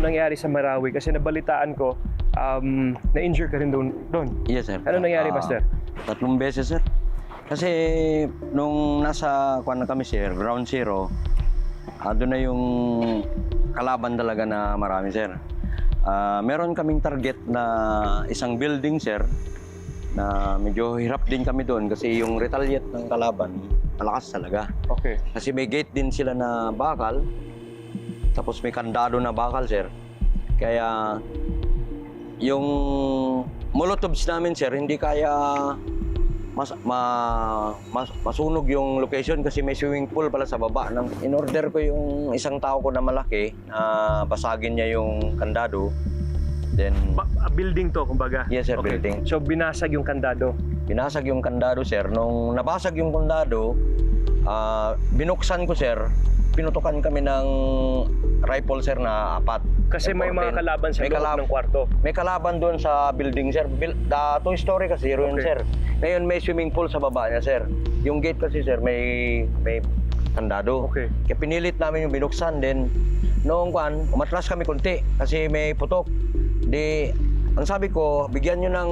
nangyari sa Marawi? Kasi nabalitaan ko, na-injure ka rin doon. Yes, sir. Ano nangyari, Master? 3 beses, sir. Kasi nung nasa kuan na kami, sir, ground zero, doon na yung kalaban talaga na marami, sir. Meron kaming target na isang building, sir, na medyo hirap din kami doon kasi yung retaliate ng kalaban, malakas talaga. Okay. Kasi may gate din sila na bakal, tapos may kandado na bakal, sir. Kaya yung molotovs namin, sir, hindi kaya masunog yung location kasi may swimming pool pala sa baba. In-order ko yung isang tao ko na malaki na basagin niya yung kandado. Then, Building to, kumbaga? yes, sir, Okay. building. So, binasag yung kandado? Binasag yung kandado, sir. Nung nabasag yung kandado, binuksan ko, sir. Pinutukan kami ng rifle, sir, na 4. Kasi may mga kalaban sa loob ng kwarto. May kalaban doon sa building, sir. Toy Story kasi, yun, Okay. sir. Ngayon, may swimming pool sa baba niya, sir. Yung gate kasi, sir, may kandado. Okay. Kaya pinilit namin yung binuksan. Then, noong umatras kami konti kasi may putok. Ang sabi ko, bigyan nyo ng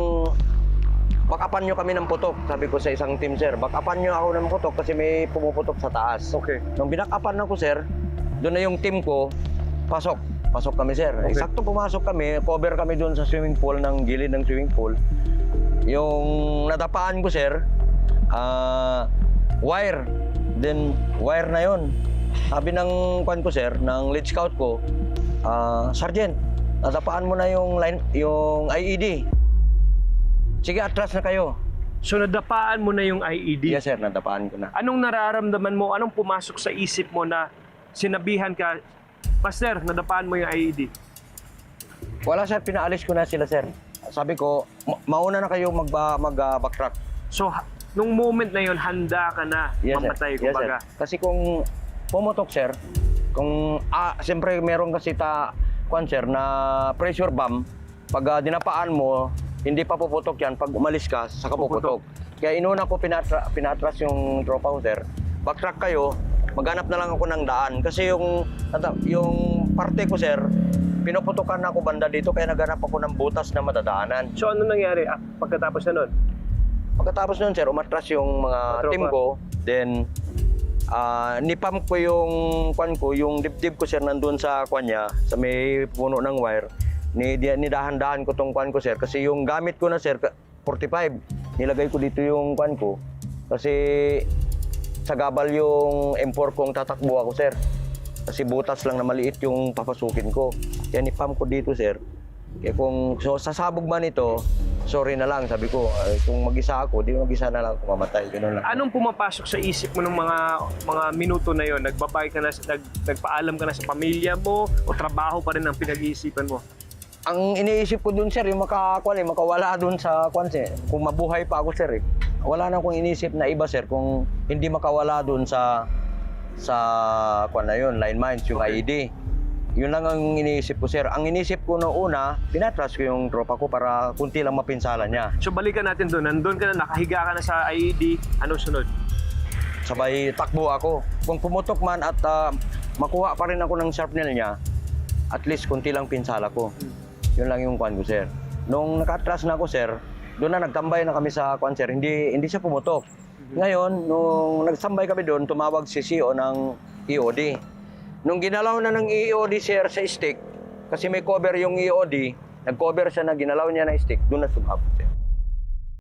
backupan nyo kami ng putok. Sabi ko sa isang team, sir, backupan nyo ako ng putok kasi may pumuputok sa taas. Okay. Nung binakapan ako, sir, doon na yung team ko, pasok kami, sir. Okay. Eksakto pumasok kami, cover kami doon sa swimming pool, ng gilid ng swimming pool. Yung nadapaan ko, sir, wire. Then, wire na yon. Sabi ng ko, sir, ng lead scout ko, Sergeant, nadapaan mo na yung IED. Sige, atras na kayo. So, nadapaan mo na yung IED? Yes, sir, nadapaan ko na. Anong nararamdaman mo? Anong pumasok sa isip mo na sinabihan ka, Master, nadapaan mo yung IED? Wala, sir, pinaalis ko na sila, sir. Sabi ko, mauna na kayo mag-backtrack. So, nung moment na yun, handa ka na mamatay, Yes, kumbaga. sir. Kasi kung pumutok, sir, siyempre meron kasi sir, na pressure bomb, pag dinapaan mo, hindi pa puputok yan. Pag umalis ka, saka puputok. Kaya inuna ko pinatras yung tropa ko, sir. Backtrack kayo, maghanap na lang ako ng daan. Kasi yung parte ko, sir, pinuputukan ako banda dito, kaya naghanap ako ng butas na madadaanan. So, ano nangyari pagkatapos na nun? Pagkatapos nun, sir, umatras yung mga Tropa. team ko. Then, nipam ko yung dibdib ko, sir, nandun sa niya, sa may puno ng wire. Nidahan-dahan ko tong ko, sir. Kasi yung gamit ko na, sir, 45. Nilagay ko dito yung ko. Kasi sa gabal yung M4 kong tatakbo ako, sir. Kasi butas lang na maliit yung papasukin ko. Kaya nipam ko dito, sir. Kaya kung sasabog man ito, sorry na lang, sabi ko. Kung mag-isa ako, di mag-isa na lang ako mamatay. Ganun lang. Anong pumapasok sa isip mo ng mga minuto na yon? Nagbabay ka na, nagpaalam ka na sa pamilya mo o trabaho pa rin ang pinag-iisipan mo? Ang iniisip ko dun, sir, yung makawala dun sa sir. Kung mabuhay pa ako, sir, wala na akong iniisip na iba, sir, kung hindi makawala dun sa na yun, line mines, yung Okay. IED. Yun lang ang iniisip ko, sir. Ang iniisip ko noong una, pinatras ko yung tropa ko para kunti lang mapinsala niya. So, balikan natin doon. Nandun ka na, nakahiga ka na sa IED. Anong sunod? Sabay takbo ako. Kung pumutok man at makuha pa rin ako ng sharpnail niya, at least kunti lang pinsala ko. Yun lang yung ko, sir. Nung nakatras na ako, sir, doon na nagtambay na kami sa sir. Hindi siya pumutok. Ngayon, nung nagtambay kami doon, tumawag si CEO ng EOD. Nung ginalaw na ng EOD, sir, sa stick, kasi may cover yung EOD, nag-cover siya na ginalaw niya na stick, doon na sumabot, sir.